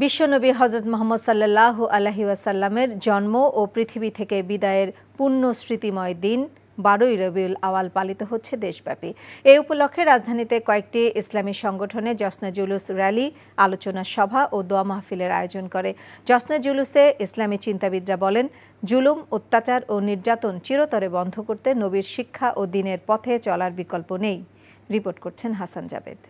বিশ্বনবী হযরত মুহাম্মদ সাল্লাল্লাহু আলাইহি ওয়াসাল্লামের জন্ম ও পৃথিবী থেকে বিদায়ের পূর্ণ স্মৃতিময় দিন 12ই রবিউল আওয়াল পালিত হচ্ছে দেশব্যাপী। এই উপলক্ষে রাজধানীতে কয়েকটি ইসলামী সংগঠনে জশ্নে জুলুস র্যালি, আলোচনা সভা ও দোয়া মাহফিলের আয়োজন করে। জশ্নে জুলুসে ইসলামী চিন্তাবিদরা বলেন, জুলুম, অত্যাচার ও নির্যাতন চিরতরে বন্ধ করতে নবীর শিক্ষা ও দ্বীনের পথে চলার বিকল্প নেই। রিপোর্ট করছেন হাসান জাবেদ।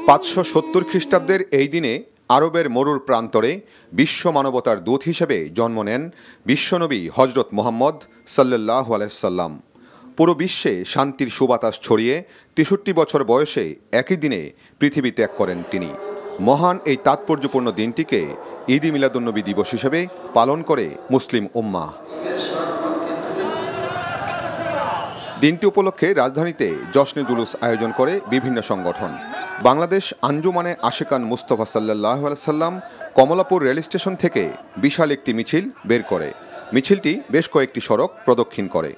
570 খ্রিস্টাব্দের এই দিনে আরবের মরুর প্রান্তরে বিশ্ব মানবতার দূত হিসেবে জন্ম নেন বিশ্বনবী হজরত মুহাম্মদ সাল্লাল্লাহু আলাইহি সাল্লাম। পুরো বিশ্বে শান্তির সুবাতাস ছড়িয়ে 63 বছর বয়সে একই দিনে পৃথিবী ত্যাগ করেন তিনি। মহান এই তাৎপর্যপূর্ণ দিনটিকে ঈদ ই মিলাদুন্নবী দিবস হিসেবে পালন করে মুসলিম উম্মাহ। দিনটি উপলক্ষে রাজধানীতে জশ্নে জুলুস আয়োজন করে বিভিন্ন সংগঠন। বাংলাদেশ আঞ্জুমানে আশিকান মুস্তাফা সাল্লাল্লাহু আলাইহি সাল্লাম কমলাপুর রেল স্টেশন থেকে বিশাল একটি মিছিল বের করে। মিছিলটি বেশ কয়েকটি সড়ক প্রদক্ষিণ করে।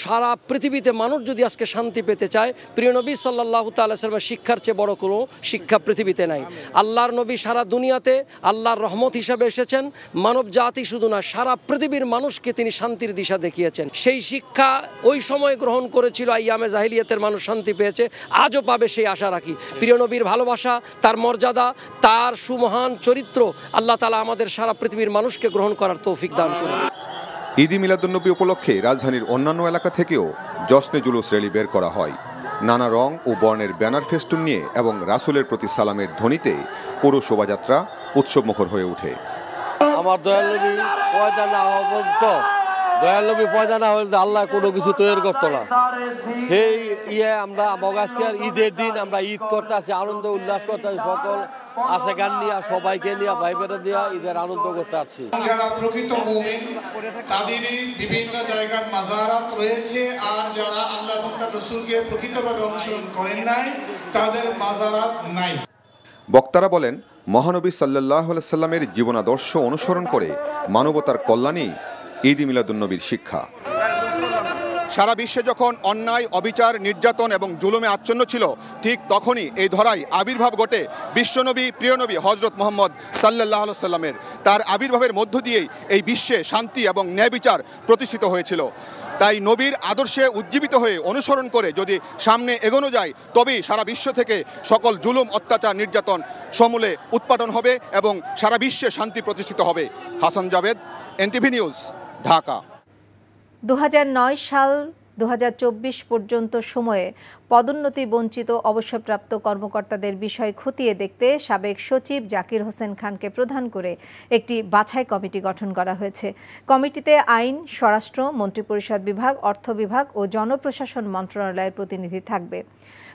সারা পৃথিবীতে মানুষ যদি আজকে শান্তি পেতে চায়, প্রিয় নবী সাল্লাল্লাহু তাআলা সাল্লামের শিক্ষার চেয়ে বড় কোনো শিক্ষা পৃথিবীতে নাই। আল্লাহর নবী সারা দুনিয়াতে আল্লাহর রহমত হিসাবে এসেছেন। মানব জাতি শুধু না, সারা পৃথিবীর মানুষকে তিনি শান্তির দিশা দেখিয়েছেন। সেই শিক্ষা ওই সময় গ্রহণ করেছিল আইয়ামে জাহিলিয়াতের মানুষ, শান্তি পেয়েছে, আজও পাবে সেই আশা রাখি। প্রিয় নবীর ভালোবাসা, তার মর্যাদা, তার সুমহান চরিত্র আল্লাহ তাআলা আমাদের সারা পৃথিবীর মানুষকে গ্রহণ করার তৌফিক দান করুন। ঈদ ই মিলাদুন্নবী উপলক্ষে রাজধানীর অন্যান্য এলাকা থেকেও জশ্নে জুলুস র্যালি বের করা হয়। নানা রং ও বর্ণের ব্যানার ফেস্টুন নিয়ে এবং রাসূলের প্রতি সালামের ধ্বনিতে পুরো শোভাযাত্রা উৎসবমুখর হয়ে ওঠে। আমার দয়াল নবী পয়দা না হওয়া পর্যন্ত, দয়াল নবী পয়দা না হলে আল্লাহ কোনো কিছু তৈরি করতো না। সেই আমরা মগাজকের ঈদের দিন আমরা ঈদ করতে আছি, আনন্দ উল্লাস করতে আছি, সকল আছে গান নিয়ে সবাইকে নিয়ে ভাই বেড়ে দিয়ে ঈদের আনন্দ করতে আছি। যারা প্রকৃত মুমিন তাদেরই বিভিন্ন জায়গার মাজারাত রয়েছে, আর যারা আল্লাহ এবং তার রাসূলকে প্রকৃতভাবে অনুসরণ করেন নাই তাদের মাজারাত নাই। বক্তারা বলেন, মহানবী সাল্লাল্লাহু আলাইহি সাল্লামের জীবনাদর্শ অনুসরণ করে মানবতার কল্যাণই ঈদ ই মিলাদুন্নবীর শিক্ষা। সারা বিশ্বে যখন অন্যায়, অবিচার, নির্যাতন এবং জুলুমে আচ্ছন্ন ছিল, ঠিক তখনই এই ধরায় আবির্ভাব ঘটে বিশ্বনবী, প্রিয় নবী হজরত মুহাম্মদ সাল্লাল্লাহু আলাইহি সাল্লামের। তার আবির্ভাবের মধ্য দিয়েই এই বিশ্বে শান্তি এবং ন্যায় বিচার প্রতিষ্ঠিত হয়েছিল। তাই নবীর আদর্শে উজ্জীবিত হয়ে অনুসরণ করে যদি সামনে এগোনো যায়, তবেই সারা বিশ্ব থেকে সকল জুলুম, অত্যাচার, নির্যাতন সমূলে উৎপাটন হবে এবং সারা বিশ্বে শান্তি প্রতিষ্ঠিত হবে। Hasan Jabed, NTV news, Dhaka. 2009 সাল 2024 পর্যন্ত সময়ে পদোন্নতি বঞ্চিত অবসরপ্রাপ্ত কর্মকর্তাদের বিষয় খতিয়ে দেখতে সাবেক সচিব জাকির হোসেন খানকে প্রধান করে একটি বাছাই কমিটি গঠন করা হয়েছে। কমিটিতে আইন, স্বরাষ্ট্র, মন্ত্রিপরিষদ বিভাগ, অর্থ বিভাগ ও জনপ্রশাসন মন্ত্রণালয়ের প্রতিনিধি থাকবে।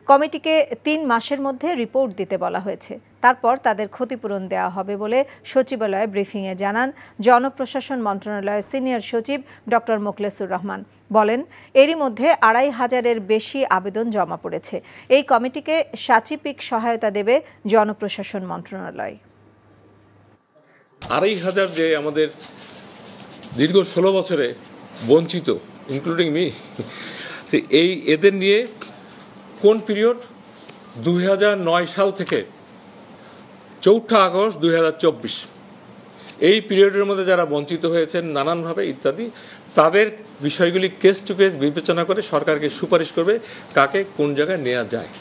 কমিটিকে 3 মাসের মধ্যে রিপোর্ট দিতে বলা হয়েছে। তারপর তাদের ক্ষতিপূরণ দেওয়া হবে বলে সচিবালয়ে ব্রিফিংয়ে জানান জনপ্রশাসন মন্ত্রণালয়ের সিনিয়র সচিব ডক্টর মোখলেসুর রহমান। বলেন, এরই মধ্যে 2500-এর বেশি আবেদন জমা পড়েছে। এই কমিটিকে সাচিপিক সহায়তা দেবে জনপ্রশাসন মন্ত্রণালয়। 2500 যে আমাদের দীর্ঘ 16 বছরে বঞ্চিত, ইনক্লুডিং মি, এদের নিয়ে কোন পিরিয়ড 2009 সাল থেকে 4 আগস্ট 2024 এই পিরিয়ডের মধ্যে যারা বঞ্চিত হয়েছেন নানানভাবে ইত্যাদি, তাদের বিষয়গুলি কেস টু কেস বিবেচনা করে সরকারকে সুপারিশ করবে কাকে কোন জায়গায় নেওয়া যায়।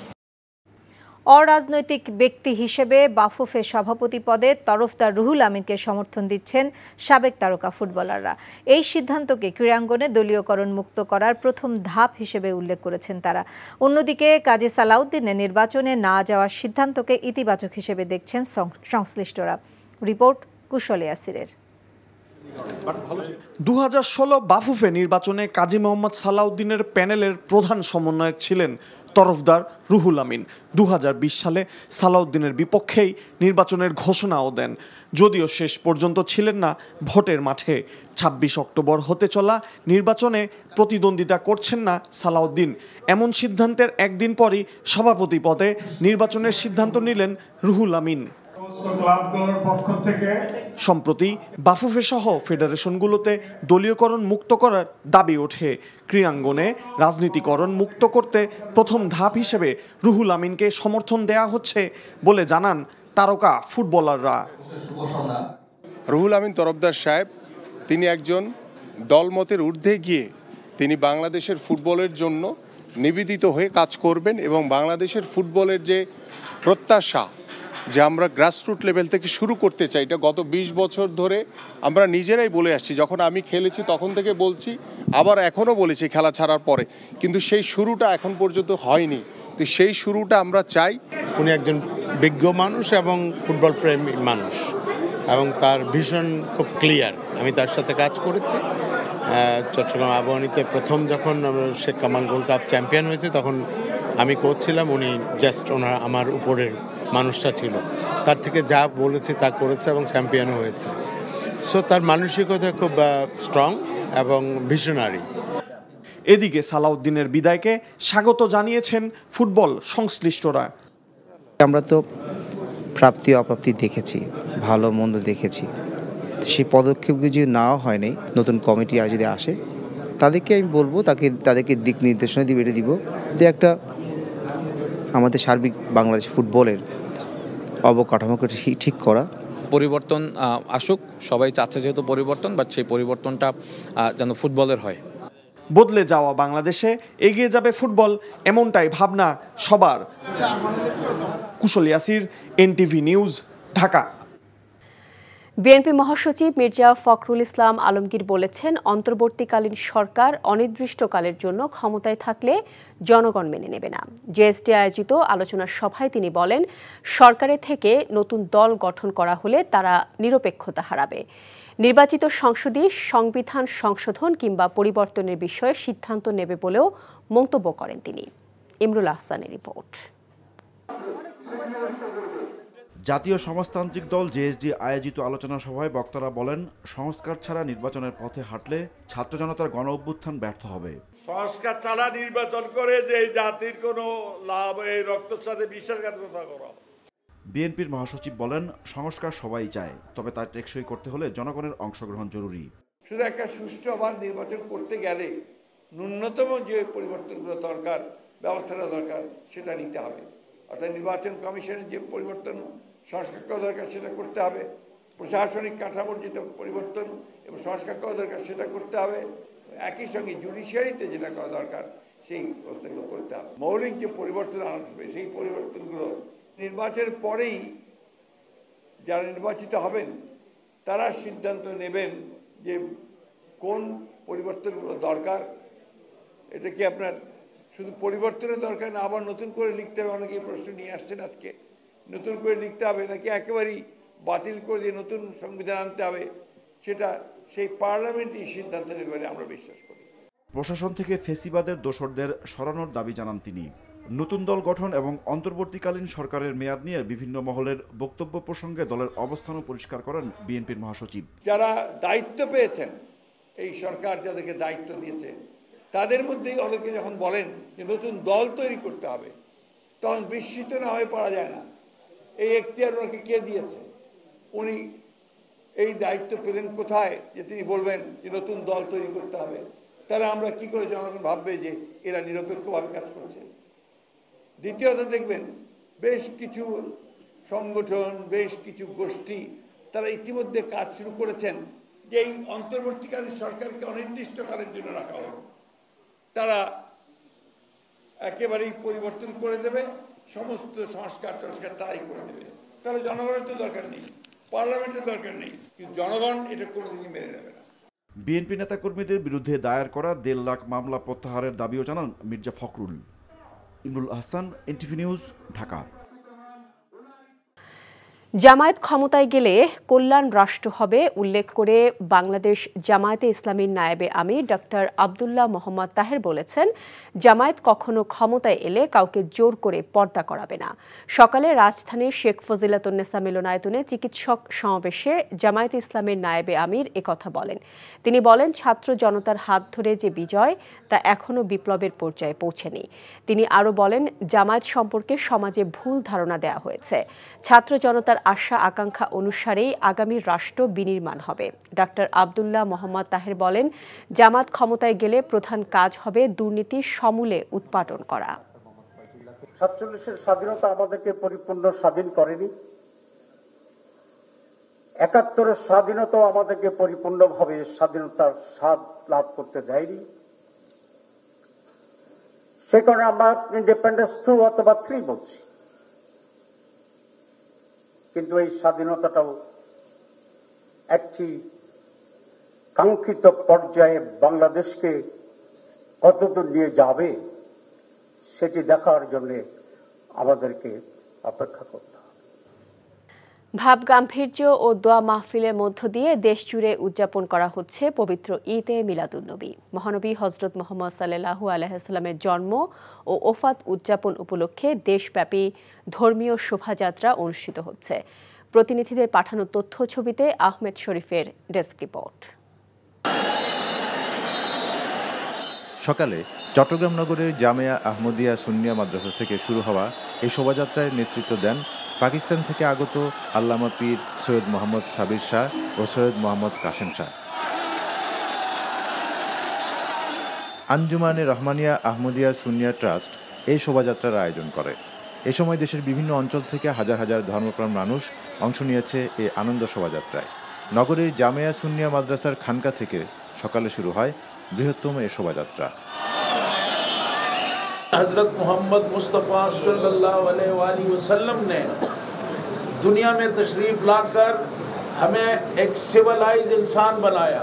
অরাজনৈতিক ব্যক্তি হিসেবে বাফুফের সভাপতি পদে তরফদার রুহুল আমিনকে সমর্থন দিচ্ছেন সাবেক তারকা ফুটবলাররা। এই সিদ্ধান্তকে ক্রীড়াঙ্গনে দলীয়করণ মুক্ত করার প্রথম ধাপ হিসেবে উল্লেখ করেছেন তারা। অন্যদিকে কাজী সালাউদ্দিনের নির্বাচনে না যাওয়ার সিদ্ধান্তকে ইতিবাচক হিসেবে দেখছেন সংশ্লিষ্টরা। রিপোর্ট কুশল ইয়াসিরের। 2016 বাফুফে নির্বাচনে কাজী মোহাম্মদ সালাউদ্দিনের প্যানেলের প্রধান সমন্বয়ক ছিলেন তরফদার রুহুল আমিন। 2020 সালে সালাউদ্দিনের বিপক্ষেই নির্বাচনের ঘোষণাও দেন, যদিও শেষ পর্যন্ত ছিলেন না ভোটের মাঠে। 26 অক্টোবর হতে চলা নির্বাচনে প্রতিদ্বন্দ্বিতা করছেন না সালাউদ্দিন। এমন সিদ্ধান্তের একদিন পরই সভাপতি পদে নির্বাচনের সিদ্ধান্ত নিলেন রুহুল আমিন। ক্লাবগুলোর পক্ষ থেকে সম্প্রতি বাফুফে সহ ফেডারেশনগুলোতে দলীয়করণ মুক্ত করার দাবি ওঠে। ক্রীড়াঙ্গনে রাজনীতিকরণ মুক্ত করতে প্রথম ধাপ হিসেবে রুহুল আমিনকে সমর্থন দেয়া হচ্ছে বলে জানান তারকা ফুটবলাররা। রুহুল আমিন তরফদার সাহেব তিনি একজন দলমতের ঊর্ধ্বে গিয়ে তিনি বাংলাদেশের ফুটবলের জন্য নিবেদিত হয়ে কাজ করবেন এবং বাংলাদেশের ফুটবলের যে প্রত্যাশা যে আমরা গ্রাসরুট লেভেল থেকে শুরু করতে চাই, এটা গত 20 বছর ধরে আমরা নিজেরাই বলে আসছি। যখন আমি খেলেছি তখন থেকে বলছি, আবার এখনও বলেছি খেলা ছাড়ার পরে, কিন্তু সেই শুরুটা এখন পর্যন্ত হয়নি। তো সেই শুরুটা আমরা চাই। উনি একজন বিজ্ঞ মানুষ এবং ফুটবল প্রেমী মানুষ এবং তার ভিশন খুব ক্লিয়ার। আমি তার সাথে কাজ করেছি চট্টগ্রাম আবাহনীতে। প্রথম যখন Sheikh Kamal gold cup champion হয়েছে তখন আমি কোচ ছিলাম, উনি জাস্ট আমার উপরের মানুষটা ছিল। তার থেকে যা বলেছে তা করেছে এবং চ্যাম্পিয়নও হয়েছে। সো তার মানসিকতা খুব স্ট্রং এবং ভিশনারি। এদিকে সালাউদ্দিনের বিদায়কে স্বাগত জানিয়েছেন ফুটবল সংশ্লিষ্টরা। আমরা তো প্রাপ্তি অপ্রাপ্তি দেখেছি, ভালো মন্দ দেখেছি। সেই পদক্ষেপগুলো যদি নেওয়া হয়নি, নতুন কমিটি আর যদি আসে তাদেরকে আমি বলবো তাদেরকে দিক নির্দেশনা দিব, এটা দিব যে একটা আমাদের সার্বিক বাংলাদেশ ফুটবলের অবকাঠামোকে ঠিক করা। পরিবর্তন আসুক, সবাই চাচ্ছে যেহেতু পরিবর্তন, বাট সেই পরিবর্তনটা যেন ফুটবলের হয়। বদলে যাওয়া বাংলাদেশে এগিয়ে যাবে ফুটবল, এমনটাই ভাবনা সবার। Kushal Yasir, NTV news, Dhaka. BNP মহাসচিব মির্জা ফখরুল ইসলাম আলমগীর বলেছেন, অন্তর্বর্তীকালীন সরকার অনির্দিষ্টকালের জন্য ক্ষমতায় থাকলে জনগণ মেনে নেবে না। জেএসটি আয়োজিত আলোচনা সভায় তিনি বলেন, সরকারের থেকে নতুন দল গঠন করা হলে তারা নিরপেক্ষতা হারাবে। নির্বাচিত সংসদই সংবিধান সংশোধন কিংবা পরিবর্তনের বিষয়ে সিদ্ধান্ত নেবে বলেও মন্তব্য করেন তিনি। ইমরুল আহসানের রিপোর্ট। জাতীয় সমাজতান্ত্রিক দল জেএসডি আয়োজিত আলোচনা সভায় বক্তারা বলেন, সংস্কার ছাড়া নির্বাচনের পথে হাঁটলে ছাত্র জনতার গণ অভ্যুত্থান ব্যর্থ হবে। সংস্কার ছাড়া নির্বাচন করে যে এই জাতির কোনো লাভ, এই রক্তের সাথে বিশ্বাসঘাতকতা করা। বিএনপির মহাসচিব বলেন, সংস্কার সবাই চায়, তবে তার টেকসই করতে হলে জনগণের অংশগ্রহণ জরুরি। শুধু একটা সুষ্ঠু আবার নির্বাচন করতে গেলে ন্যূনতম যে পরিবর্তনগুলো দরকার, ব্যবস্থাটা দরকার, সেটা নিতে হবে। অর্থাৎ নির্বাচন কমিশনের যে পরিবর্তন সংস্কার করা দরকার সেটা করতে হবে, প্রশাসনিক কাঠামোর যেটা পরিবর্তন এবং সংস্কার করা দরকার সেটা করতে হবে, একই সঙ্গে জুডিশিয়ারিতে যেটা করা দরকার সেই ব্যবস্থাগুলো করতে হবে। মৌলিক যে পরিবর্তন আসবে সেই পরিবর্তনগুলো নির্বাচনের পরেই যারা নির্বাচিত হবেন তারা সিদ্ধান্ত নেবেন যে কোন পরিবর্তনগুলো দরকার। এটা কি আপনার শুধু পরিবর্তনের দরকার না, আবার নতুন করে লিখতে হবে? অনেকেই প্রশ্ন নিয়ে আসছেন আজকে, নতুন করে লিখতে হবে নাকি একেবারেই বাতিল করে দিয়ে নতুন সংবিধান আনতে হবে, সেটা সেই পার্লামেন্টই সিদ্ধান্ত নেবে বলে আমরা বিশ্বাস করি। প্রশাসন থেকে ফেসিবাদের দোসরদের সরানোর দাবি জানান তিনি। নতুন দল গঠন এবং অন্তর্বর্তীকালীন সরকারের মেয়াদ নিয়ে বিভিন্ন মহলের বক্তব্য প্রসঙ্গে দলের অবস্থানও পরিষ্কার করেন বিএনপির মহাসচিব। যারা দায়িত্ব পেয়েছেন, এই সরকার যাদেরকে দায়িত্ব দিয়েছে, তাদের মধ্যেই অনেকে যখন বলেন যে নতুন দল তৈরি করতে হবে, তখন বিস্মিত না হয়ে পারা যায় না। এই এখতিয়ার ওনাকে কে দিয়েছে? উনি এই দায়িত্ব পেলেন কোথায় যে তিনি বলবেন যে নতুন দল তৈরি করতে হবে? তাহলে আমরা কি করে জনগণ ভাববে যে এরা নিরপেক্ষভাবে কাজ করছে? দ্বিতীয়ত দেখবেন, বেশ কিছু সংগঠন, বেশ কিছু গোষ্ঠী তারা ইতিমধ্যে কাজ শুরু করেছেন যে এই অন্তর্বর্তীকালীন সরকারকে অনির্দিষ্টকালের জন্য রাখা হবে। তারা একেবারেই পরিবর্তন করে দেবে, সমস্ত সংস্কার তারাই করে দেবে। তাহলে জনগণের তো দরকার নেই, পার্লামেন্টের দরকার নেই, কিন্তু জনগণ এটা কোনোদিনই মেনে নেবে না। বিএনপি নেতাকর্মীদের বিরুদ্ধে দায়ের করা 1.5 লাখ মামলা প্রত্যাহারের দাবিও জানান মির্জা ফখরুল। Imrul Ahsan, NTV news, Dhaka. জামায়াত ক্ষমতায় গেলে কল্যাণ রাষ্ট্র হবে উল্লেখ করে বাংলাদেশ জামায়াতে ইসলামীর নায়েবে আমির ডক্টর আব্দুল্লাহ মোহাম্মদ তাহের বলেছেন, জামায়াত কখনো ক্ষমতায় এলে কাউকে জোর করে পর্দা করাবে না। সকালে রাজধানীর শেখ ফজিলাতুন্নেসা মিলনায়তনে চিকিৎসক সমাবেশে জামায়াতে ইসলামীর নায়েবে আমির একথা বলেন। তিনি বলেন, ছাত্র জনতার হাত ধরে যে বিজয় তা এখনো বিপ্লবের পর্যায়ে পৌঁছেনি। তিনি আরও বলেন, জামায়াত সম্পর্কে সমাজে ভুল ধারণা দেওয়া হয়েছে। ছাত্র জনতার আশা আকাঙ্ক্ষা অনুসারেই আগামী রাষ্ট্র বিনির্মাণ হবে। ডাক্তার আব্দুল্লাহ মোহাম্মদ তাহের বলেন, জামাত ক্ষমতায় গেলে প্রধান কাজ হবে দুর্নীতি সমূলে উৎপাটন করা। 47-এর স্বাধীনতা আমাদেরকে পরিপূর্ণ স্বাধীন করেনি, 71-এর স্বাধীনতাও আমাদেরকে পরিপূর্ণভাবে স্বাধীনতার স্বাদ লাভ করতে দেয়নি। সে কারণে আমরা ইন্ডিপেন্ডেন্স 2 অথবা 3 বলছি, কিন্তু এই স্বাধীনতাটাও একটি কাঙ্ক্ষিত পর্যায়ে বাংলাদেশকে কতদূর নিয়ে যাবে সেটি দেখার জন্য আমাদেরকে অপেক্ষা করতে হবে। ভাব গাম্ভীর্য ও দোয়া মাহফিলের মধ্য দিয়ে দেশজুড়ে উদযাপন করা হচ্ছে পবিত্র ঈদে মিলাদুন্নবী। মহানবী হযরত মুহাম্মদ সাল্লাল্লাহু আলাইহি ওয়াসাল্লামের জন্ম ও ওফাত উদযাপন উপলক্ষে দেশব্যাপী ধর্মীয় শোভাযাত্রা অনুষ্ঠিত হচ্ছে। প্রতিনিধিদের পাঠানো তথ্য ছবিতে আহমেদ শরীফের ডেস্ক রিপোর্ট। সকালে চট্টগ্রাম নগরের জামিয়া আহমদিয়া সুন্নিয়া মাদ্রাসা থেকে শুরু হওয়া এই শোভাযাত্রায় নেতৃত্ব দেন পাকিস্তান থেকে আগত আল্লামা পীর সৈয়দ মোহাম্মদ সাবির শাহ ও সৈয়দ মোহাম্মদ কাসেম শাহ। আঞ্জুমানে রহমানিয়া আহমদিয়া সুন্নিয়া ট্রাস্ট এই শোভাযাত্রার আয়োজন করে। এ সময় দেশের বিভিন্ন অঞ্চল থেকে হাজার হাজার ধর্মপ্রাণ মানুষ অংশ নিয়েছে এই আনন্দ শোভাযাত্রায়। নগরের জামিয়া সুন্নিয়া মাদ্রাসার খানকা থেকে সকালে শুরু হয় বৃহত্তম এই শোভাযাত্রা। हजरत मोहम्मद मुस्तफ़ा सल्लल्लाहु अलैहि वसल्लम ने दुनिया में तशरीफ़ लाकर हमें एक सिविलाइज इंसान बनाया,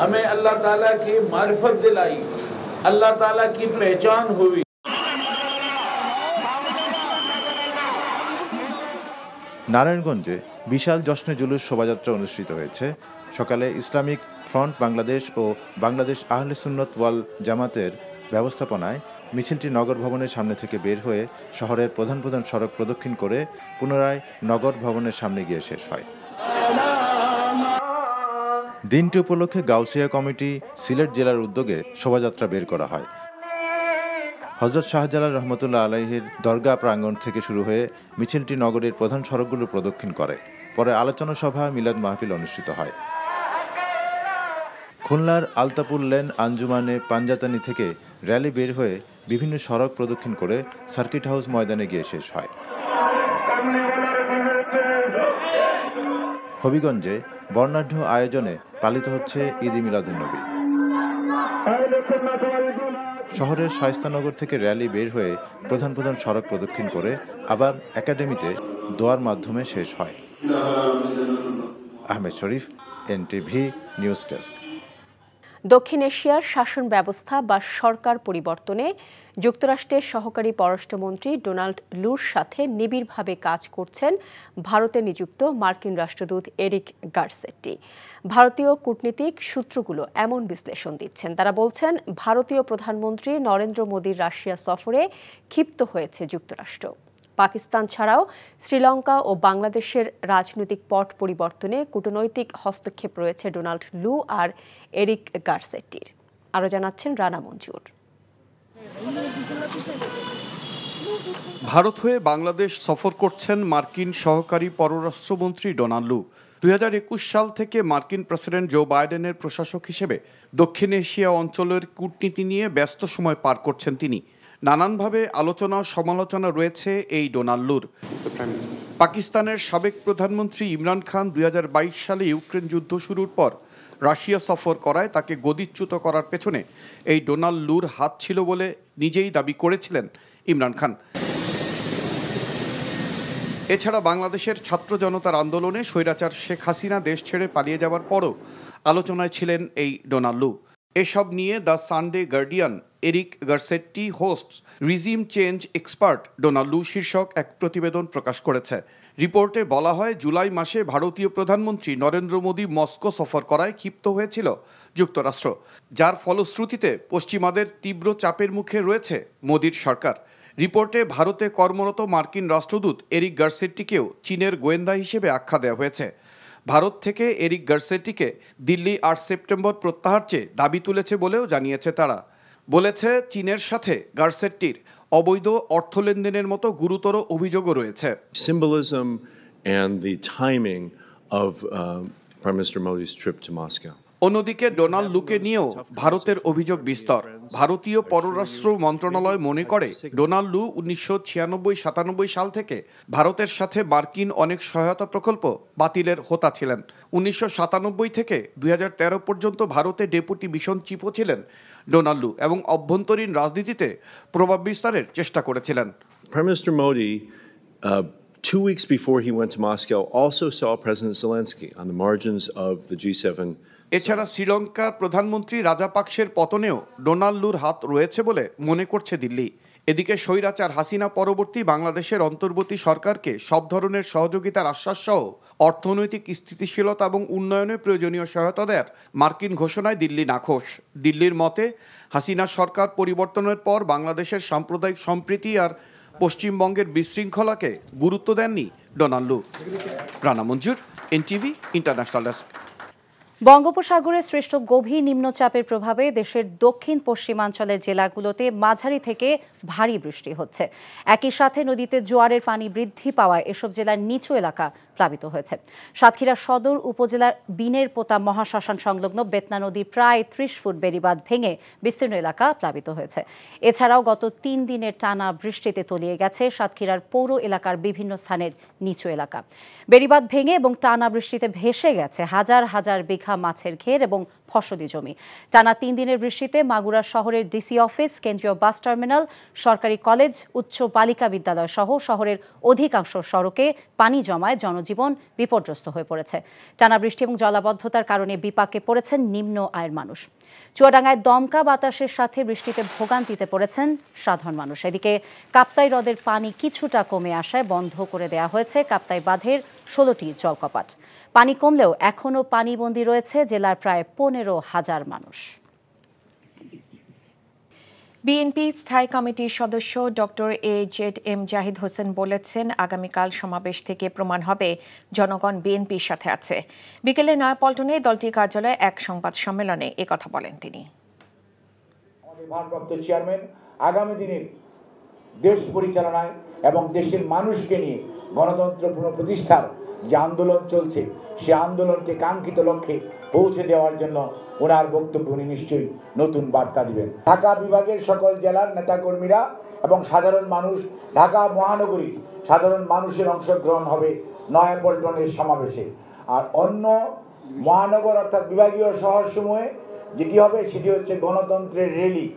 हमें अल्लाह ताला की मारिफत दिलाई, अल्लाह ताला की पहचान हुई। নারায়ণগঞ্জে বিশাল জশ্নে জুলুস শোভাযাত্রা অনুষ্ঠিত হয়েছে। সকালে ইসলামিক ফ্রন্ট বাংলাদেশ ও বাংলাদেশ আহলে সুন্নত ওয়াল জামাতের ব্যবস্থাপনায় মিছিলটি নগর ভবনের সামনে থেকে বের হয়ে শহরের প্রধান প্রধান সড়ক প্রদক্ষিণ করে পুনরায় নগর ভবনের সামনে গিয়ে শেষ হয়। দিনটি উপলক্ষে গাউসিয়া কমিটি সিলেট জেলার উদ্যোগে শোভাযাত্রা বের করা হয়। হযরত শাহজালাল রহমতুল্লাহ আলাইহির দরগা প্রাঙ্গণ থেকে শুরু হয়ে মিছিলটি নগরের প্রধান সড়কগুলো প্রদক্ষিণ করে। পরে আলোচনা সভা মিলাদ মাহফিল অনুষ্ঠিত হয়। খুলনার আলতাপুর লেন আঞ্জুমানে পাঞ্জাতানি থেকে র্যালি বের হয়ে বিভিন্ন সড়ক প্রদক্ষিণ করে সার্কিট হাউস ময়দানে গিয়ে শেষ হয়। হবিগঞ্জে বর্ণাঢ্য আয়োজনে পালিত হচ্ছে ঈদে মিলাদুন্নবী। শহরের শায়েস্তানগর থেকে র্যালি বের হয়ে প্রধান প্রধান সড়ক প্রদক্ষিণ করে আবার একাডেমিতে দোয়ার মাধ্যমে শেষ হয়। আহমেদ শরীফ, এনটিভি নিউজ ডেস্ক। দক্ষিণ এশিয়ার শাসন ব্যবস্থা বা সরকার পরিবর্তনে যুক্তরাষ্ট্রের সহকারী পররাষ্ট্রমন্ত্রী ডোনাল্ড লুর সাথে নিবিড়ভাবে কাজ করছেন ভারতে নিযুক্ত মার্কিন রাষ্ট্রদূত এরিক গারসেট্টি। ভারতীয় কূটনীতিক সূত্রগুলো এমন বিশ্লেষণ দিচ্ছেন। তারা বলছেন, ভারতীয় প্রধানমন্ত্রী নরেন্দ্র মোদীর রাশিয়া সফরে ক্ষিপ্ত হয়েছে যুক্তরাষ্ট্র। পাকিস্তান ছাড়াও শ্রীলঙ্কা ও বাংলাদেশের রাজনৈতিক পট পরিবর্তনে কূটনৈতিক হস্তক্ষেপ রয়েছে ডোনাল্ড লু আর এরিক গারসেট্টির। আরও জানাচ্ছেন রানা মঞ্জুর। ভারত হয়ে বাংলাদেশ সফর করছেন মার্কিন সহকারী পররাষ্ট্রমন্ত্রী ডোনাল্ড লু। 2021 সাল থেকে মার্কিন প্রেসিডেন্ট জো বাইডেনের প্রশাসক হিসেবে দক্ষিণ এশিয়া অঞ্চলের কূটনীতি নিয়ে ব্যস্ত সময় পার করছেন তিনি। নানানভাবে আলোচনা সমালোচনা রয়েছে এই ডোনাল্ড লুর। পাকিস্তানের সাবেক প্রধানমন্ত্রী ইমরান খান 2022 সালে ইউক্রেন যুদ্ধ শুরুর পর রাশিয়া সফর করায় তাকে গদিচ্যুত করার পেছনে এই ডোনাল্ড লুর হাত ছিল বলে নিজেই দাবি করেছিলেন ইমরান খান। এছাড়া বাংলাদেশের ছাত্র জনতার আন্দোলনে স্বৈরাচার শেখ হাসিনা দেশ ছেড়ে পালিয়ে যাওয়ার পরও আলোচনায় ছিলেন এই ডোনাল্ড লু। এসব নিয়ে the Sunday Guardian Eric Garcetti hosts regime change expert Donald Lu শীর্ষক এক প্রতিবেদন প্রকাশ করেছে। রিপোর্টে বলা হয়, জুলাই মাসে ভারতীয় প্রধানমন্ত্রী নরেন্দ্র মোদী মস্কো সফর করায় ক্ষিপ্ত হয়েছিল যুক্তরাষ্ট্র, যার ফলশ্রুতিতে পশ্চিমাদের তীব্র চাপের মুখে রয়েছে মোদীর সরকার। রিপোর্টে ভারতে কর্মরত মার্কিন রাষ্ট্রদূত এরিক গারসেট্টিকেও চীনের গোয়েন্দা হিসেবে আখ্যা দেওয়া হয়েছে। ভারত থেকে এরিক গারসেট্টিকে দিল্লি 8 সেপ্টেম্বর প্রত্যাহার চেয়ে দাবি তুলেছে বলেও জানিয়েছে তারা। বলেছে, চীনের সাথে গারসেট্টির অবৈধ অর্থ লেনদেনের মতো গুরুতর অভিযোগও রয়েছে। Symbolism and the timing of Prime Minister Modi's trip to Moscow. অন্যদিকে ডোনাল্ড লুকে নিয়েও ভারতের অভিযোগ বিস্তর। ভারতীয় পররাষ্ট্র মন্ত্রণালয় মনে করে ডোনাল্ড লু 1996-97 সাল থেকে ভারতের সাথে মার্কিন অনেক সহায়তা প্রকল্প বাতিলের হোতা ছিলেন। 1997 থেকে 2013 পর্যন্ত ভারতে ডেপুটি মিশন চিফও ছিলেন ডোনাল্ড লু এবং অভ্যন্তরীণ রাজনীতিতে প্রভাব বিস্তারের চেষ্টা করেছিলেন। Prime Minister Modi 2 weeks before he went to Moscow also saw President Zelensky on the margins of the G7. এছাড়া শ্রীলঙ্কার প্রধানমন্ত্রী রাজাপাকসের পতনেও ডোনাল্ড লুর হাত রয়েছে বলে মনে করছে দিল্লি। এদিকে স্বৈরাচার হাসিনা পরবর্তী বাংলাদেশের অন্তর্বর্তী সরকারকে সব ধরনের সহযোগিতার আশ্বাস সহ অর্থনৈতিক স্থিতিশীলতা এবং উন্নয়নে প্রয়োজনীয় সহায়তা দেয়ার মার্কিন ঘোষণায় দিল্লি নাখোশ। দিল্লির মতে হাসিনা সরকার পরিবর্তনের পর বাংলাদেশের সাম্প্রদায়িক সম্প্রীতি আর পশ্চিমবঙ্গের বিশৃঙ্খলাকে গুরুত্ব দেননি ডোনাল্ড লু। রানা মঞ্জুর, এনটিভি ইন্টারন্যাশনাল ডেস্ক। বঙ্গোপসাগরে সৃষ্ট গভীর নিম্নচাপের প্রভাবে দেশের দক্ষিণ পশ্চিমাঞ্চলের জেলাগুলোতে মাঝারি থেকে ভারী বৃষ্টি হচ্ছে। একই সাথে নদীতে জোয়ারের পানি বৃদ্ধি পাওয়ায় এসব জেলার নিচু এলাকা প্লাবিত হয়েছে। সাতক্ষীরা সদর উপজেলার বিনের পোতা মহাশ্মশান সংলগ্ন বেতনা নদীর প্রায় 30 ফুট বেড়িবাঁধ ভেঙে বিস্তীর্ণ এলাকা প্লাবিত হয়েছে। এছাড়াও গত 3 দিনের টানা বৃষ্টিতে তলিয়ে গেছে সাতক্ষীরার পৌর এলাকার বিভিন্ন স্থানের নিচু এলাকা। বেড়িবাঁধ ভেঙে এবং টানা বৃষ্টিতে ভেসে গেছে হাজার হাজার বিঘা মাছের ঘের এবং ফসলি জমি। টানা 3 দিনের বৃষ্টিতে মাগুরা শহরের ডিসি অফিস, কেন্দ্রীয় বাস টার্মিনাল, সরকারি কলেজ, উচ্চ বালিকা বিদ্যালয় সহ শহরের অধিকাংশ সড়কে পানি জমায় জনজীবন বিপর্যস্ত হয়ে পড়েছে। টানা বৃষ্টি এবং জলাবদ্ধতার কারণে বিপাকে পড়েছেন নিম্ন আয়ের মানুষ। চুয়াডাঙ্গায় দমকা বাতাসের সাথে বৃষ্টিতে ভোগান্তিতে পড়েছেন সাধারণ মানুষ। এদিকে কাপ্তাই হ্রদের পানি কিছুটা কমে আসায় বন্ধ করে দেওয়া হয়েছে কাপ্তাই বাঁধের 16টি জলকপাট। পানি কমলেও এখনও পানিবন্দী রয়েছে জেলার প্রায় 15,000 মানুষ। বিএনপি স্থায়ী কমিটির সদস্য ডক্টর AJM জাহিদ হোসেন বলেছেন, আগামীকাল সমাবেশ থেকে প্রমাণ হবে জনগণ বিএনপির সাথে আছে। বিকেলে নয়াপল্টনে দলটির কার্যালয়ে এক সংবাদ সম্মেলনে একথা বলেন তিনি। আমাদের ভারপ্রাপ্ত চেয়ারম্যান আগামী দিনের দেশ পরিচালনায় এবং দেশের মানুষকে নিয়ে গণতন্ত্র পুনঃপ্রতিষ্ঠার যে আন্দোলন চলছে সে আন্দোলনকে কাঙ্ক্ষিত লক্ষ্যে পৌঁছে দেওয়ার জন্য ওনার বক্তব্য উনি নিশ্চয়ই নতুন বার্তা দিবেন। ঢাকা বিভাগের সকল জেলার নেতাকর্মীরা এবং সাধারণ মানুষ, ঢাকা মহানগরী সাধারণ মানুষের অংশগ্রহণ হবে নয়াপল্টনের সমাবেশে। আর অন্য মহানগর অর্থাৎ বিভাগীয় শহরসমূহে যেটি হবে সেটি হচ্ছে গণতন্ত্রের র্যালি।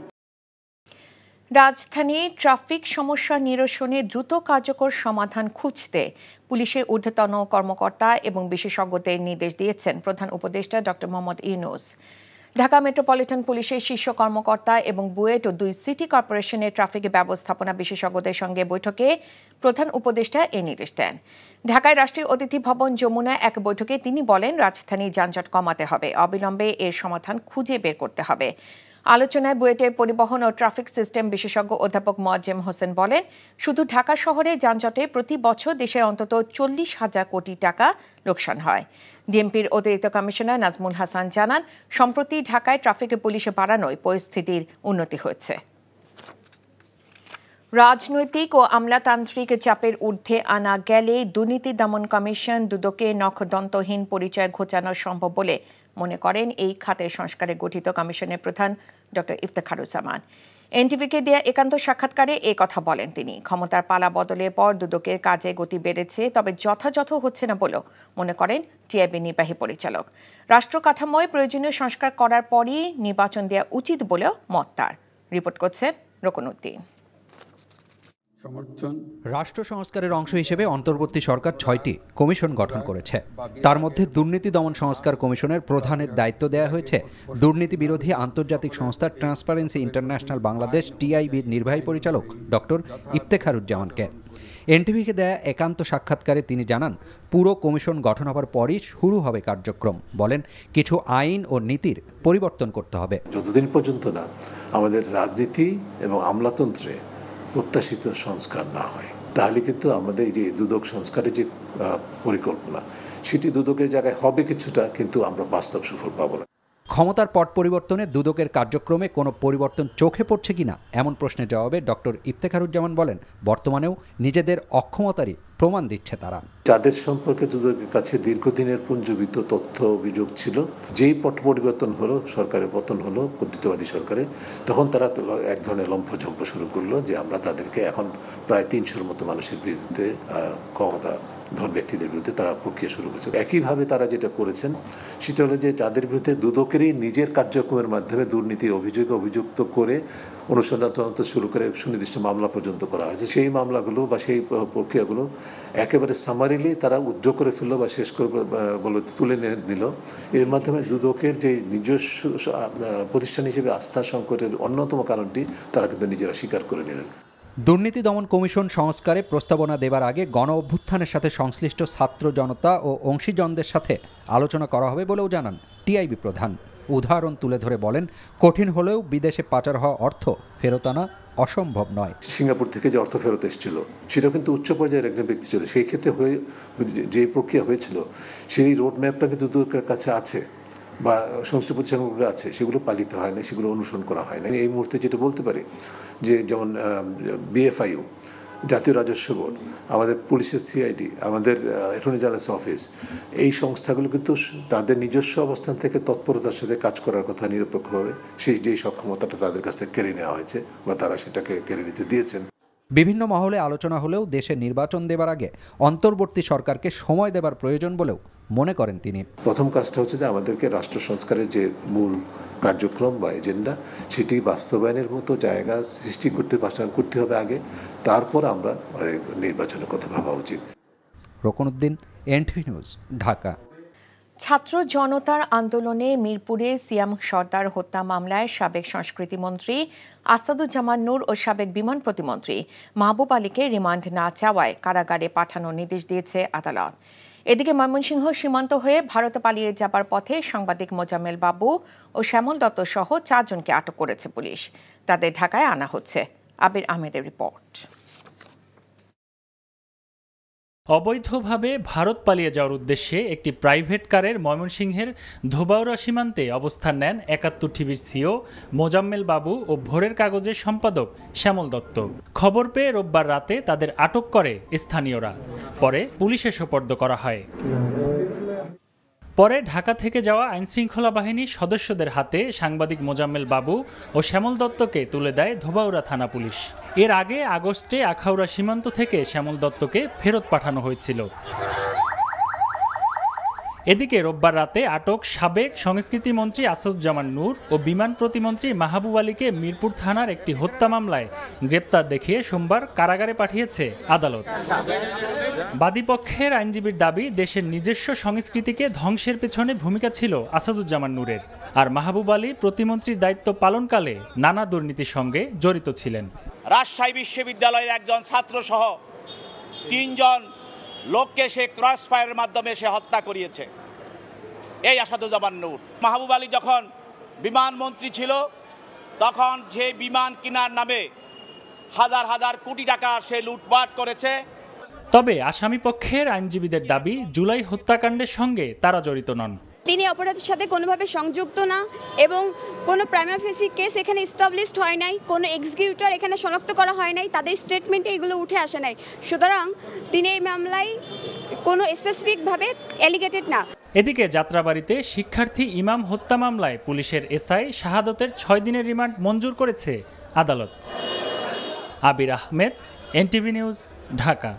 রাজধানীর ট্রাফিক সমস্যা নিরসনে দ্রুত কার্যকর সমাধান খুঁজতে পুলিশের ঊর্ধ্বতন কর্মকর্তা এবং বিশেষজ্ঞদের নির্দেশ দিয়েছেন প্রধান উপদেষ্টা ডক্টর মোহাম্মদ ইউনূস। ঢাকা মেট্রোপলিটন পুলিশের শীর্ষ কর্মকর্তা এবং বুয়েট ও 2 সিটি কর্পোরেশনের ট্রাফিক ব্যবস্থাপনা বিশেষজ্ঞদের সঙ্গে বৈঠকে প্রধান উপদেষ্টা এই নির্দেশ দেন। ঢাকায় রাষ্ট্রীয় অতিথি ভবন যমুনায় এক বৈঠকে তিনি বলেন, রাজধানীর যানজট কমাতে হবে, অবিলম্বে এর সমাধান খুঁজে বের করতে হবে। আলোচনায় বুয়েটের পরিবহন ও ট্রাফিক সিস্টেম বিশেষজ্ঞ অধ্যাপক মোয়াজ্জেম হোসেন বলেন, শুধু ঢাকা শহরে যানজটে প্রতি বছর দেশের অন্তত 40,000 কোটি টাকা লোকসান হয়। ডিএমপির অতিরিক্ত কমিশনার নাজমুল হাসান জানান, সম্প্রতি ঢাকায় ট্রাফিক পুলিশে বাড়ানোয় পরিস্থিতির উন্নতি হয়েছে। রাজনৈতিক ও আমলাতান্ত্রিক চাপের ঊর্ধ্বে আনা গেলে দুর্নীতি দমন কমিশন দুদকে নখদন্তহীন পরিচয় ঘোচানো সম্ভব বলে মনে করেন এই খাতের সংস্কারে গঠিত কমিশনের প্রধান ডক্টর ইফতেখারুজ্জামান। এনটিভিকে দেয়া একান্ত সাক্ষাৎকারে এই কথা বলেন তিনি। ক্ষমতার পালা বদলের পর দুদকের কাজে গতি বেড়েছে, তবে যথাযথ হচ্ছে না বলেও মনে করেন টিআইবি নির্বাহী পরিচালক। রাষ্ট্র কাঠামোয় প্রয়োজনীয় সংস্কার করার পরই নির্বাচন দেওয়া উচিত বলেও মত তার। রিপোর্ট করছেন রকনউদ্দিন। রাষ্ট্র সংস্কারের অংশ হিসেবে অন্তর্বর্তী সরকার 6টি কমিশন গঠন করেছে। তার মধ্যে দুর্নীতি দমন সংস্কার কমিশনের প্রধানের দায়িত্ব দেওয়া হয়েছে দুর্নীতি বিরোধী আন্তর্জাতিক সংস্থা ট্রান্সপারেন্সি ইন্টারন্যাশনাল বাংলাদেশ টিআইবির নির্বাহী পরিচালক ডক্টর ইফতেখারুজ্জামানকে। এনটিভিকে দেয়া একান্ত সাক্ষাৎকারে তিনি জানান, পুরো কমিশন গঠন হবার পরই শুরু হবে কার্যক্রম। বলেন, কিছু আইন ও নীতির পরিবর্তন করতে হবে। যতদিন পর্যন্ত না আমাদের রাজনীতি এবং আমলাতন্ত্রে প্রত্যাশিত সংস্কার না হয়, তাহলে কিন্তু আমাদের যে দুদক সংস্কারের যে পরিকল্পনা সেটি দুদকের জায়গায় হবে কিছুটা, কিন্তু আমরা বাস্তব সুফল পাবো না। ক্ষমতার পট পরিবর্তনে দুদকের কার্যক্রমে কোনো পরিবর্তন চোখে পড়ছে কিনা এমন প্রশ্নের জবাবে ডক্টর ইফতেখারুজ্জামান বলেন, বর্তমানেও নিজেদের অক্ষমতারই প্রমাণ দিচ্ছে তারা। যাদের সম্পর্কে দুদকের কাছে দীর্ঘদিনের পুঞ্জীবিত তথ্য অভিযোগ ছিল, যেই পট পরিবর্তন হলো, সরকারের পতন হলো কর্তৃত্ববাদী সরকারে, তখন তারা এক ধরনের লম্ফঝম্প শুরু করলো যে আমরা তাদেরকে এখন প্রায় 300-র মতো মানুষের বিরুদ্ধে ক্ষমতা ধর ব্যক্তিদের বিরুদ্ধে তারা প্রক্রিয়া শুরু করেছে। একইভাবে তারা যেটা করেছেন সেটা হলো যে যাদের বিরুদ্ধে দুদকেরই নিজের কার্যক্রমের মাধ্যমে দুর্নীতির অভিযুক্ত করে অনুসন্ধান তদন্ত শুরু করে সুনির্দিষ্ট মামলা পর্যন্ত করা হয়েছে, সেই মামলাগুলো বা সেই প্রক্রিয়াগুলো একেবারে সামারিলি তারা উজ্জ্ব করে ফেললো বা শেষ করে বলে তুলে নিল। এর মাধ্যমে দুদকের যে নিজস্ব প্রতিষ্ঠান হিসেবে আস্থা সংকটের অন্যতম কারণটি তারা কিন্তু নিজেরা স্বীকার করে নিলেন। দুর্নীতি দমন কমিশন সংস্কারে প্রস্তাবনা দেবার আগে গণ অভ্যুত্থানের সাথে সংশ্লিষ্ট ছাত্র জনতা ও অংশীজনদের সাথে আলোচনা করা হবে বলেও জানান টিআইবি প্রধান। উদাহরণ তুলে ধরে বলেন, কঠিন হলেও বিদেশে পাচার হওয়া অর্থ ফেরত আনা অসম্ভব নয়। সিঙ্গাপুর থেকে যে অর্থ ফেরত এসেছিল সেটা কিন্তু উচ্চ পর্যায়ের একজন ব্যক্তি ছিল, সেই ক্ষেত্রে যে প্রক্রিয়া হয়েছিল সেই রোড ম্যাপটা কিন্তু দুদকের কাছে আছে বা সংশ্লিষ্ট প্রতিষ্ঠানগুলো আছে, সেগুলো পালিত হয় না, সেগুলো অনুসরণ করা হয় না। এই মুহূর্তে যেটা বলতে পারি যে যেমন বিএফআইউ, জাতীয় রাজস্ব বোর্ড, আমাদের পুলিশের সিআইডি, আমাদের অ্যাটর্নি জেনারেলস অফিস, এই সংস্থাগুলো কিন্তু তাদের নিজস্ব অবস্থান থেকে তৎপরতার সাথে কাজ করার কথা নিরপেক্ষভাবে সেই যেই সক্ষমতাটা তাদের কাছ থেকে কেড়ে নেওয়া হয়েছে বা তারা সেটাকে কেড়ে নিতে দিয়েছেন। বিভিন্ন মহলে আলোচনা হলেও দেশে নির্বাচন দেবার আগে অন্তর্বর্তী সরকারকে সময় দেবার প্রয়োজন বলেও মনে করেন তিনি। প্রথম কাজটা হচ্ছে যে আমাদেরকে রাষ্ট্র সংস্কারের যে মূল কার্যক্রম বা এজেন্ডা সেটি বাস্তবায়নের মতো জায়গা সৃষ্টি করতে হবে আগে, তারপর আমরা নির্বাচনের কথা ভাবা উচিত। রকনউদ্দিন, এনটিভি নিউজ, ঢাকা। ছাত্র জনতার আন্দোলনে মিরপুরে সিয়াম সর্দার হত্যা মামলায় সাবেক সংস্কৃতি মন্ত্রী আসাদুজ্জামান নূর ও সাবেক বিমান প্রতিমন্ত্রী মাহবুব আলীকে রিমান্ড না চাওয়ায় কারাগারে পাঠানোর নির্দেশ দিয়েছে আদালত। এদিকে ময়মনসিংহ সীমান্ত হয়ে ভারতে পালিয়ে যাবার পথে সাংবাদিক মোজাম্মেল বাবু ও শ্যামল দত্ত সহ 4 জনকে আটক করেছে পুলিশ। তাদের ঢাকায় আনা হচ্ছে। আবির আহমেদের রিপোর্ট। অবৈধভাবে ভারত পালিয়ে যাওয়ার উদ্দেশ্যে একটি প্রাইভেট কারের ময়মনসিংহের ধোবাউড়া সীমান্তে অবস্থান নেন 71 টিভির সিও মোজাম্মেল বাবু ও ভোরের কাগজের সম্পাদক শ্যামল দত্ত। খবর পেয়ে রোববার রাতে তাদের আটক করে স্থানীয়রা, পরে পুলিশে সোপর্দ করা হয়। পরে ঢাকা থেকে যাওয়া আইনশৃঙ্খলা বাহিনীর সদস্যদের হাতে সাংবাদিক মোজাম্মেল বাবু ও শ্যামল দত্তকে তুলে দেয় ধোবাউড়া থানা পুলিশ। এর আগে আগস্টে আখাউড়া সীমান্ত থেকে শ্যামল দত্তকে ফেরত পাঠানো হয়েছিল। এদিকে রোববার রাতে আটক সাবেক সংস্কৃতি মন্ত্রী আসাদুজ্জামান নূর ও বিমান প্রতিমন্ত্রী মাহবুব আলীকে মিরপুর থানার একটি হত্যা মামলায় গ্রেপ্তার দেখিয়ে সোমবার কারাগারে পাঠিয়েছে আদালত। বাদীপক্ষের আইনজীবীর দাবি, দেশের নিজস্ব সংস্কৃতিকে ধ্বংসের পেছনে ভূমিকা ছিল আসাদুজ্জামান নূরের, আর মাহবুব আলী প্রতিমন্ত্রীর দায়িত্ব পালনকালে নানা দুর্নীতির সঙ্গে জড়িত ছিলেন। রাজশাহী বিশ্ববিদ্যালয়ের একজন ছাত্র সহ 3 জন লোককে সে ক্রস ফায়ারের মাধ্যমে সে হত্যা করিয়েছে এই আসাদুজ্জামান নূর। মাহবুব আলী যখন বিমান মন্ত্রী ছিল তখন যে বিমান কেনার নামে হাজার হাজার কোটি টাকা সে লুটপাট করেছে। তবে আসামি পক্ষের আইনজীবীদের দাবি, জুলাই হত্যাকাণ্ডের সঙ্গে তারা জড়িত নন। তিনি অপরাধের সাথে কোনোভাবে সংযুক্ত না এবং কোনো প্রাইমা ফেসি কেস এখানে এস্টাবলিশড হয় নাই, কোনো এক্সিকিউটর এখানে শনাক্ত করা হয় নাই, তাদের স্টেটমেন্টে এগুলো উঠে আসে নাই। সুতরাং তিনি এই মামলায় কোনো স্পেসিফিকভাবে এলিগেটেড না। এদিকে যাত্রাবাড়িতে শিক্ষার্থী ইমাম হত্যা মামলায় পুলিশের এসআই শাহাদতের 6 দিনের রিমান্ড মঞ্জুর করেছে আদালত। আবির আহমেদ, এনটিভি নিউজ, ঢাকা।